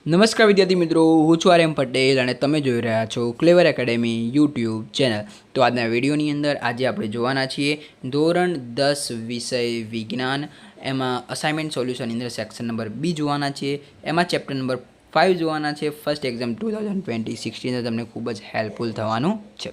નમસ્કાર વિદ્યાર્થી મિત્રો, હું છું આર્યન પટેલ અને તમે જોઈ રહ્યા છો ક્લેવર એકેડેમી યુટ્યુબ ચેનલ। તો આજના વિડીયોની અંદર આજે આપણે જોવાના છીએ ધોરણ 10 વિષય વિજ્ઞાન, એમાં અસાઇનમેન્ટ સોલ્યુશનની અંદર સેક્શન નંબર બી જોવાના છીએ, એમાં ચેપ્ટર નંબર 5 જોવાના છે। ફર્સ્ટ એક્ઝામ 2020-16 તમને ખૂબ જ હેલ્પફુલ થવાનું છે।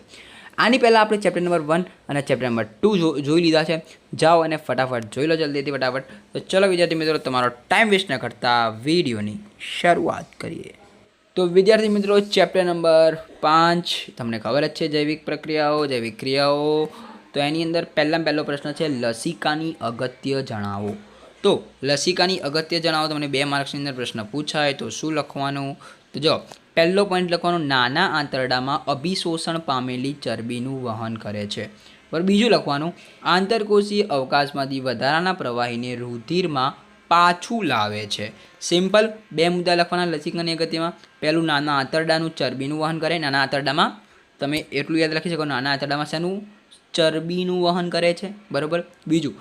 આની પહેલાં આપણે ચેપ્ટર નંબર 1 અને ચેપ્ટર નંબર 2 જોઈ લીધા છે। જાઓ અને ફટાફટ જોઈ લો, જલ્દીથી ફટાફટ। તો ચલો વિદ્યાર્થી મિત્રો, તમારો ટાઈમ વેસ્ટ ન કરતા વિડીયોની શરૂઆત કરીએ। તો વિદ્યાર્થી મિત્રો, ચેપ્ટર નંબર 5 તમને ખબર જ છે, જૈવિક પ્રક્રિયાઓ, જૈવિક ક્રિયાઓ। તો એની અંદર પહેલો પ્રશ્ન છે લસિકાની અગત્ય જણાવો। તો લસિકાની અગત્ય જણાવો, તમને 2 માર્ક્સની અંદર પ્રશ્ન પૂછાય તો શું લખવાનું? તો જો પહેલો પોઈન્ટ લખવાનો, નાના આંતરડામાં અભિશોષણ પામેલી ચરબીનું વહન કરે છે। બરાબર, બીજું લખવાનું, આંતરકોષીય અવકાશમાંથી વધારાના પ્રવાહીને રુધિરમાં પાછું લાવે છે। સિમ્પલ 2 મુદ્દા લખવાના લસિકાની અગત્યમાં। પહેલું, નાના આંતરડાનું ચરબીનું વહન કરે। નાના આંતરડામાં તમે એટલું યાદ રાખી શકો, નાના આંતરડામાં શેનું ચરબીનું વહન કરે છે, બરાબર। બીજું,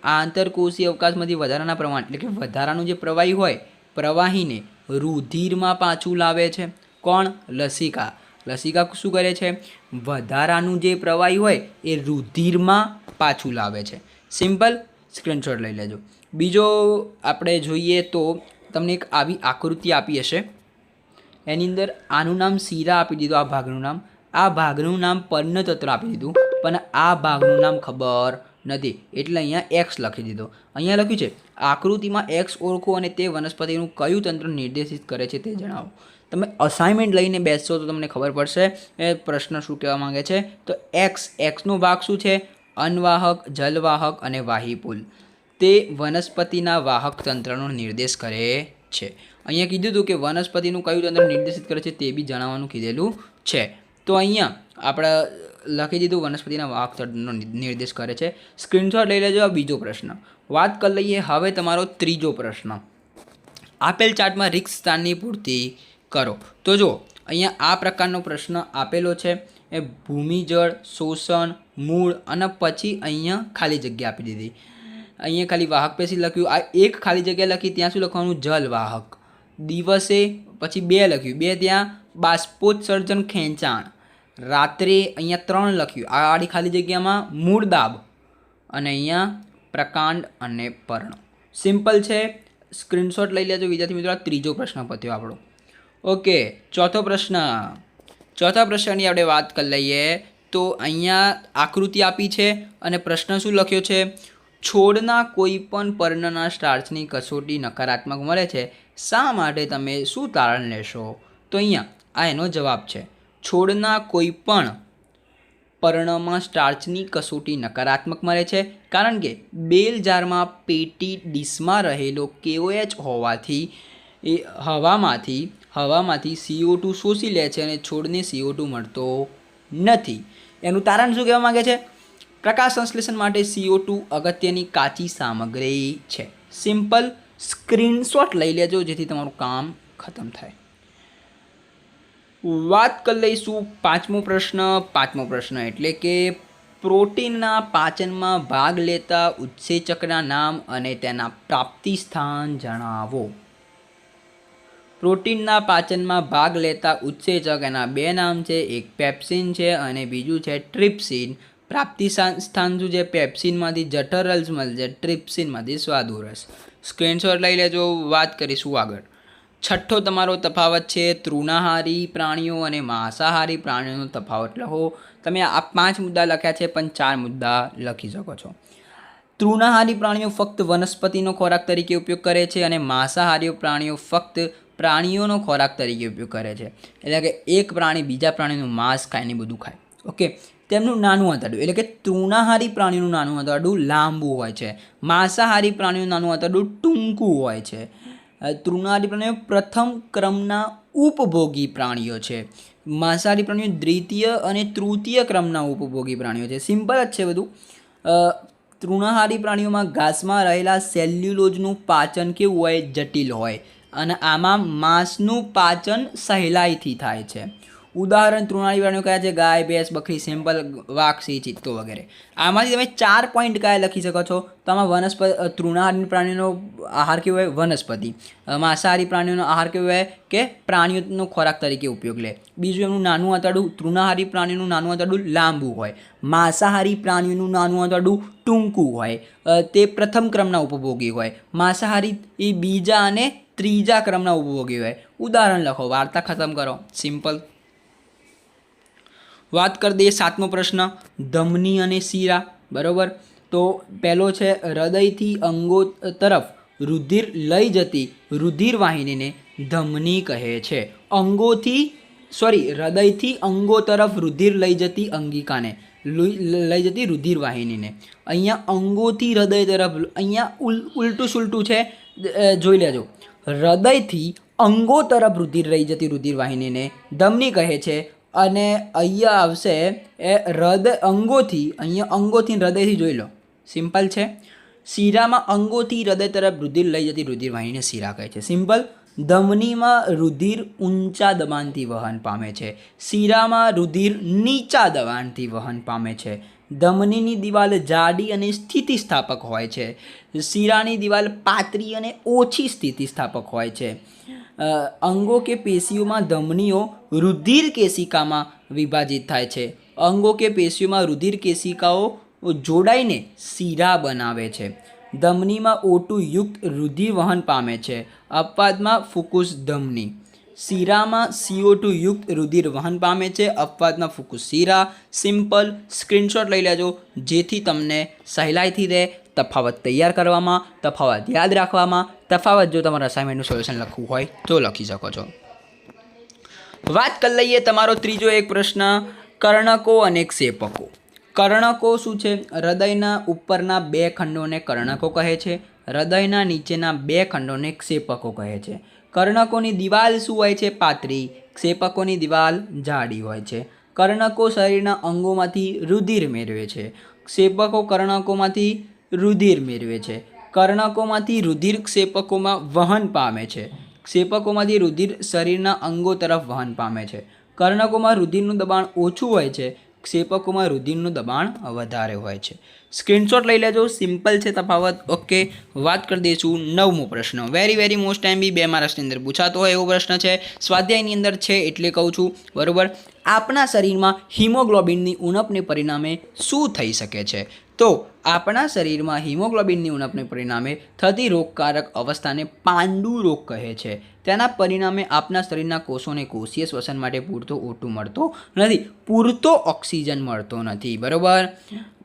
આંતરકોષીય અવકાશમાંથી વધારાના પ્રમાણ એટલે કે વધારાનું જે પ્રવાહી હોય, પ્રવાહીને રુધિરમાં પાછું લાવે છે। કોણ? લસિકા। લસિકા શું કરે છે? વધારાનું જે પ્રવાહી હોય એ રુધિરમાં પાછું લાવે છે। સિમ્પલ, સ્ક્રીનશોટ લઈ લેજો। બીજો આપણે જોઈએ તો તમને એક આવી આકૃતિ આપી હશે, એની અંદર આનું નામ શીરા આપી દીધું, આ ભાગનું નામ, આ ભાગનું નામ પર્ણતંત્ર આપી દીધું, પણ આ ભાગનું નામ ખબર નથી એટલે અહીંયા એક્સ લખી દીધો। અહીંયા લખ્યું છે આકૃતિમાં એક્સ ઓળખો અને તે વનસ્પતિનું કયું તંત્ર નિર્દેશિત કરે છે તે જણાવો। તમે અસાઇનમેન્ટ લઈને બેસશો તો તમને ખબર પડશે એ પ્રશ્ન શું કહેવા માંગે છે। તો એક્સનો ભાગ શું છે? અનવાહક, જલવાહક અને વાહીપુલ। તે વનસ્પતિના વાહક તંત્રનો નિર્દેશ કરે છે। અહીંયા કીધું હતું કે વનસ્પતિનું કયું તંત્ર નિર્દેશિત કરે છે તે બી જણાવવાનું કીધેલું છે। તો અહીંયા આપણે લખી દીધું વનસ્પતિના વાહક તંત્રનો નિર્દેશ કરે છે। સ્ક્રીનશોટ લઈ લેજો। આ બીજો પ્રશ્ન વાત કરી લઈએ। હવે તમારો ત્રીજો પ્રશ્ન, આપેલ ચાર્ટમાં રિક્ત સ્થાનની પૂર્તિ કરો। તો જો અહીંયા આ પ્રકારનો પ્રશ્ન આપેલો છે, એ ભૂમિજળ, શોષણ, મૂળ અને પછી અહીંયા ખાલી જગ્યા આપી દીધી। અહીંયા ખાલી વાહક પેશી લખ્યું, આ એક ખાલી જગ્યા લખી, ત્યાં શું લખવાનું? જલવાહક। દિવસે પછી 2 લખ્યું, 2 ત્યાં બાષ્પોત્સર્જન ખેંચાણ। રાત્રે અહીંયા 3 લખ્યું, આ આડી ખાલી જગ્યામાં મૂળદાબ અને અહીંયા પ્રકાંડ અને પર્ણ। સિમ્પલ છે, સ્ક્રીનશોટ લઈ લેજો વિદ્યાર્થી મિત્રો। આ ત્રીજો પ્રશ્ન પત્યો આપણો। ઓકે, ચોથો પ્રશ્નની આપણે વાત કરી લઈએ। તો અહીંયા આકૃતિ આપી છે અને પ્રશ્ન શું લખ્યો છે? છોડના કોઈ પણ પર્ણના સ્ટાર્ચની કસોટી નકારાત્મક મળે છે, શા માટે? તમે શું તારણ લેશો? તો અહીંયા આ એનો જવાબ છે, છોડના કોઈ પણ પર્ણમાં સ્ટાર્ચની કસોટી નકારાત્મક મળે છે કારણ કે બેલ જારમાં પેટી ડીશમાં રહેલો KOH હોવાથી એ હવામાંથી CO2 શોષી લે છે અને છોડને CO2 મળતો નથી। એનું તારણ શું કહેવા માંગે છે? પ્રકાશ સંશ્લેષણ માટે CO2 અગત્યની કાચી સામગ્રી છે। સિમ્પલ, સ્ક્રીનશોટ લઈ લેજો જેથી તમારું કામ ખતમ થાય। વાત કરી લઈશું પાંચમો પ્રશ્ન એટલે કે પ્રોટીનના પાચનમાં ભાગ લેતા ઉત્સેચકના નામ અને તેના પ્રાપ્તિ સ્થાન જણાવો। પ્રોટીનના પાચનમાં ભાગ લેતા ઉત્સેચક, એના 2 નામ છે, એક પેપ્સિન છે અને બીજું છે ટ્રિપ્સિન। પ્રાપ્તિ સ્થાન શું છે? પેપ્સિનમાંથી જઠર રસ મળશે, ટ્રિપ્સિનમાંથી સ્વાદુરસ। સ્ક્રીનશોટ લઈ લેજો। વાત કરીશું આગળ। છઠ્ઠો તમારો તફાવત છે તૃણાહારી પ્રાણીઓ અને માંસાહારી પ્રાણીઓનો તફાવત લખો। તમે આ 5 મુદ્દા લખ્યા છે પણ 4 મુદ્દા લખી શકો છો। તૃણાહારી પ્રાણીઓ ફક્ત વનસ્પતિનો ખોરાક તરીકે ઉપયોગ કરે છે અને માંસાહારી પ્રાણીઓ ફક્ત પ્રાણીઓનો ખોરાક તરીકે ઉપયોગ કરે છે। એટલે કે એક પ્રાણી બીજા પ્રાણીનું માંસ ખાય ને બધું ખાય। ઓકે, તેમનું નાનું આંતરડું એટલે કે તૃણાહારી પ્રાણીનું નાનું આંતરડું લાંબુ હોય છે, માંસાહારી પ્રાણીનું નાનું આંતરડું ટૂંકું હોય છે। તૃણાહારી પ્રાણીઓ પ્રથમ ક્રમના ઉપભોગી પ્રાણીઓ છે, માંસાહારી પ્રાણીઓ દ્વિતીય અને તૃતીય ક્રમના ઉપભોગી પ્રાણીઓ છે। સિમ્પલ જ છે બધું। તૃણાહારી પ્રાણીઓમાં ઘાસમાં રહેલા સેલ્યુલોઝનું પાચન કેવું હોય? જટિલ હોય અને આમાં માંસનું પાચન સહેલાઈથી થાય છે। ઉદાહરણ તૃણાહારી પ્રાણીઓ કયા છે? ગાય, ભેંસ, બકરી, સિમ્પલ, વાઘ, સિંહ, ચિત્તો વગેરે. આમાંથી તમે 4 પોઈન્ટ કયા લખી શકો છો? તો આમાં તૃણાહારી પ્રાણીઓનો આહાર કેવો હોય? વનસ્પતિ. માંસાહારી પ્રાણીઓનો આહાર કેવો હોય? કે પ્રાણીઓનો ખોરાક તરીકે ઉપયોગ લે. બીજું એમનું નાનું આંતરડું, તૃણાહારી પ્રાણીઓનું નાનું આંતરડું લાંબુ હોય. માંસાહારી પ્રાણીઓનું નાનું આંતરડું ટૂંકું હોય. તે પ્રથમ ક્રમના ઉપભોગી હોય. માંસાહારી એ બીજા અને ત્રીજા ક્રમના ઉપભોગી હોય. ઉદાહરણ લખો, વાર્તા ખતમ કરો. સિમ્પલ. વાત કરી દઈએ 7મો પ્રશ્ન, ધમની અને શીરા. બરાબર. તો પહેલો છે, હૃદયથી અંગો તરફ રુધિર લઈ જતી રુધિર વાહિનીને ધમની કહે છે. હૃદયથી અંગો તરફ રુધિર લઈ જતી અંગિકાને, લઈ જતી રુધિર વાહિનીને. અહીંયા અંગોથી હૃદય તરફ, અહીંયા ઉલટું સુલટું છે, જોઈ લેજો. હૃદયથી અંગો તરફ રુધિર લઈ જતી રુધિર વાહિનીને ધમની કહે છે. અને અહીંયા આવશે અહીંયા અંગોથી હૃદયથી જોઈ લો. સિમ્પલ છે. શીરામાં અંગોથી હૃદય તરફ રુધિર લઈ જતી રુધિર વાહિનીને શીરા કહે છે. સિમ્પલ. ધમનીમાં રુધિર ઊંચા દબાણથી વહન પામે છે. શીરામાં રુધિર નીચા દબાણથી વહન પામે છે. ધમનીની દિવાલ જાડી અને સ્થિતિસ્થાપક હોય છે. શીરાની દિવાલ પાતળી અને ઓછી સ્થિતિસ્થાપક હોય છે. અંગો કે પેશીઓમાં ધમનીઓ રુધિર કેશિકામાં વિભાજિત થાય છે. અંગો કે પેશીઓમાં રુધિર કેશિકાઓ જોડાઈને શીરા બનાવે છે. ધમનીમાં O2 યુક્ત રુધિર વહન પામે છે. અપવાદમાં ફુફુસ ધમની. શીરામાં CO2 યુક્ત રુધિર વહન પામે છે. અપવાદમાં ફુફુસ શીરા. સિમ્પલ. સ્ક્રીનશોટ લઈ લેજો જેથી તમને સહેલાઈથી રહે તફાવત તૈયાર કરવામાં, તફાવત યાદ રાખવામાં. તફાવત જો તમારે અસાઇનમેન્ટનું સોલ્યુશન લખવું હોય તો લખી શકો છો. વાત કરી લઈએ તમારો ત્રીજો એક પ્રશ્ન, કર્ણકો અને ક્ષેપકો. કર્ણકો શું છે? હૃદયના ઉપરના 2 ખંડોને કર્ણકો કહે છે. હૃદયના નીચેના 2 ખંડોને ક્ષેપકો કહે છે. કર્ણકોની દિવાલ શું હોય છે? પાતળી. ક્ષેપકોની દિવાલ જાડી હોય છે. કર્ણકો શરીરના અંગોમાંથી રુધિર મેળવે છે. ક્ષેપકો કર્ણકોમાંથી રુધિર મેળવે છે. કર્ણકોમાંથી રુધિર ક્ષેપકોમાં વહન પામે છે. ક્ષેપકોમાંથી રુધિર શરીરના અંગો તરફ વહન પામે છે. કર્ણકોમાં રુધિરનું દબાણ ઓછું હોય છે. ક્ષેપકોમાં રુધિરનું દબાણ વધારે હોય છે. સ્ક્રીનશોટ લઈ લેજો. સિમ્પલ છે તફાવત. ઓકે. વાત કરી દઈશું 9મો પ્રશ્ન. વેરી મોસ્ટ ટાઈમ બી 2 માર્ક્સની અંદર પૂછાતો હોય એવો પ્રશ્ન છે. સ્વાધ્યાયની અંદર છે એટલે કહું છું. બરાબર. આપણા શરીરમાં હિમોગ્લોબિનની ઉણપને પરિણામે શું થઈ શકે છે? તો આપણા શરીરમાં હિમોગ્લોબિનની ઉણપને પરિણામે થતી રોગકારક અવસ્થાને પાંડુ રોગ કહે છે. તેના પરિણામે આપણા શરીરના કોષોને કોષીય શ્વસન માટે પૂરતો O2 મળતો નથી, પૂરતો ઓક્સિજન મળતો નથી. બરાબર.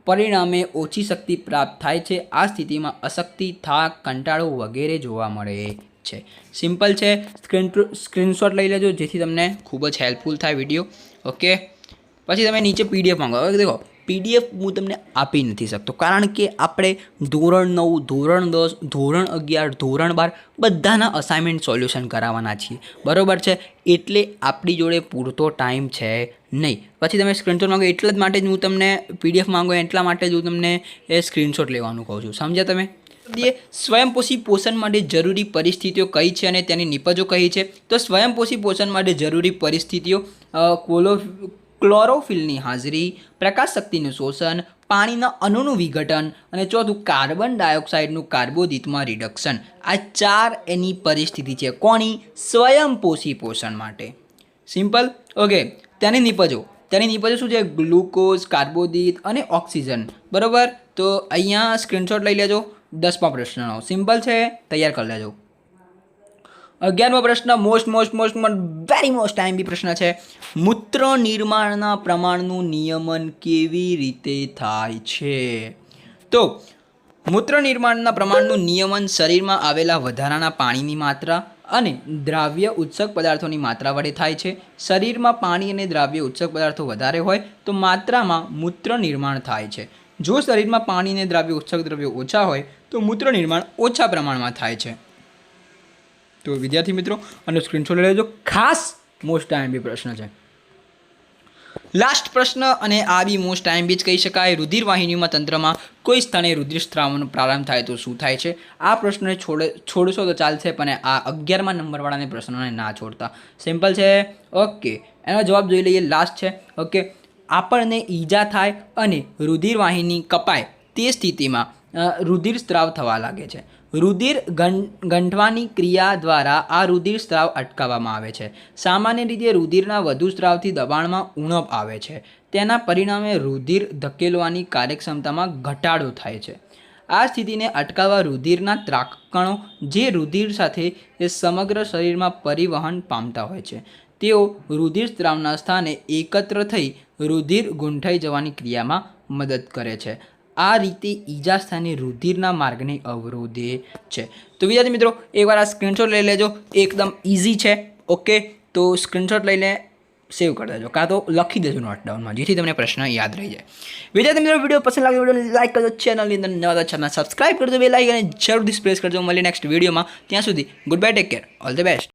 પરિણામે ઓછી શક્તિ પ્રાપ્ત થાય છે. આ સ્થિતિમાં અશક્તિ, થાક, કંટાળો વગેરે જોવા મળે છે. સિમ્પલ છે. સ્ક્રીનશોટ લઈ લેજો જેથી તમને ખૂબ જ હેલ્પફુલ થાય વિડીયો. ઓકે. પછી તમે નીચે PDF માંગો. દેખો, PDF હું તમને આપી નથી શકતો કારણ કે આપણે ધોરણ 9, ધોરણ 10, ધોરણ 11, ધોરણ 12 બધાના અસાઇનમેન્ટ સોલ્યુશન કરાવવાના છીએ. બરાબર છે. એટલે આપણી જોડે પૂરતો ટાઈમ છે નહીં. પછી તમે સ્ક્રીનશોટ માંગો એટલા જ માટે જ હું તમને PDF માંગો એટલા માટે જ હું તમને એ સ્ક્રીનશોટ લેવાનું કહું છું. સમજ્યા તમે? સ્વયંપોષી પોષણ માટે જરૂરી પરિસ્થિતિઓ કઈ છે અને તેની નિપજો કઈ છે? તો સ્વયંપોષી પોષણ માટે જરૂરી પરિસ્થિતિઓ ક્લોરોફિલની હાજરી, પ્રકાશ શક્તિનું શોષણ, પાણીના અણુનું વિઘટન અને ચોથું કાર્બન ડાયોક્સાઇડનું કાર્બોદિતમાં રિડક્શન. આ 4 એની પરિસ્થિતિ છે. કોની? સ્વયંપોષી પોષણ માટે. સિમ્પલ. ઓકે. તેની નિપજો શું છે? ગ્લુકોઝ, કાર્બોદિત અને ઓક્સિજન. બરાબર. તો અહીંયા સ્ક્રીનશોટ લઈ લેજો 10મા પ્રશ્નનો. સિમ્પલ છે, તૈયાર કરી લેજો. 11મો પ્રશ્ન વેરી મોસ્ટ ટાઈમ બી પ્રશ્ન છે. મૂત્ર નિર્માણના પ્રમાણનું નિયમન કેવી રીતે થાય છે? તો મૂત્ર નિર્માણના પ્રમાણનું નિયમન શરીરમાં આવેલા વધારાના પાણીની માત્રા અને દ્રાવ્ય ઉત્સર્ગ પદાર્થોની માત્રા વડે થાય છે. શરીરમાં પાણી અને દ્રાવ્ય ઉત્સર્ગ પદાર્થો વધારે હોય તો માત્રામાં મૂત્ર નિર્માણ થાય છે. જો શરીરમાં પાણી અને દ્રાવ્ય ઉત્સર્ગ દ્રવ્યો ઓછા હોય તો મૂત્ર નિર્માણ ઓછા પ્રમાણમાં થાય છે. તો વિદ્યાર્થી મિત્રો આનો સ્ક્રીનશોટ લઈ લેજો. ખાસ મોસ્ટ ટાઈમ બી પ્રશ્ન છે. લાસ્ટ પ્રશ્ન અને આ બી મોસ્ટ ટાઈમ બી જ કહી શકાય. રુધિર વાહિનીઓમાં તંત્રમાં કોઈ સ્થાને રુધિર સ્ત્રાવનો પ્રારંભ થાય તો શું થાય છે? આ પ્રશ્નને છોડશો તો ચાલશે પણ આ 11મા નંબરવાળાને પ્રશ્નોને ના છોડતા. સિમ્પલ છે. ઓકે. એનો જવાબ જોઈ લઈએ. લાસ્ટ છે. ઓકે, આપણને ઈજા થાય અને રુધિરવાહિની કપાય તે સ્થિતિમાં રુધિર સ્ત્રાવ થવા લાગે છે. રુધિર ગંઠવાની ક્રિયા દ્વારા આ રુધિર સ્ત્રાવ અટકાવવામાં આવે છે. સામાન્ય રીતે રુધિરના વધુ સ્ત્રાવથી દબાણમાં ઉણપ આવે છે. તેના પરિણામે રુધિર ધકેલવાની કાર્યક્ષમતામાં ઘટાડો થાય છે. આ સ્થિતિને અટકાવવા રુધિરના ત્રાકકણો જે રુધિર સાથે સમગ્ર શરીરમાં પરિવહન પામતા હોય છે તેઓ રુધિર સ્ત્રાવના સ્થાને એકત્ર થઈ રુધિર ગૂંઠાઈ જવાની ક્રિયામાં મદદ કરે છે. આ રીતે ઈજા સ્થાને રુધિરના માર્ગને અવરોધે છે. તો વિદ્યાર્થી મિત્રો, એકવાર આ સ્ક્રીનશોટ લઈ લેજો. એકદમ ઇઝી છે. ઓકે, તો સ્ક્રીનશોટ લઈને સેવ કરી દેજો, કાં તો લખી દેજો નોટ ડાઉનમાં, જેથી તમને પ્રશ્ન યાદ રહી જાય. વિદ્યાર્થી મિત્રો, વિડીયો પસંદ લાગે વિડીયો લાઈક કરજો, ચેનલની અંદર નવા ચેનલ સબસ્ક્રાઈબ કરજો, બે લાઈક અને જરૂરથી પ્રેસ કરજો. મળીએ નેક્સ્ટ વિડીયોમાં. ત્યાં સુધી good bye, take care, all the best.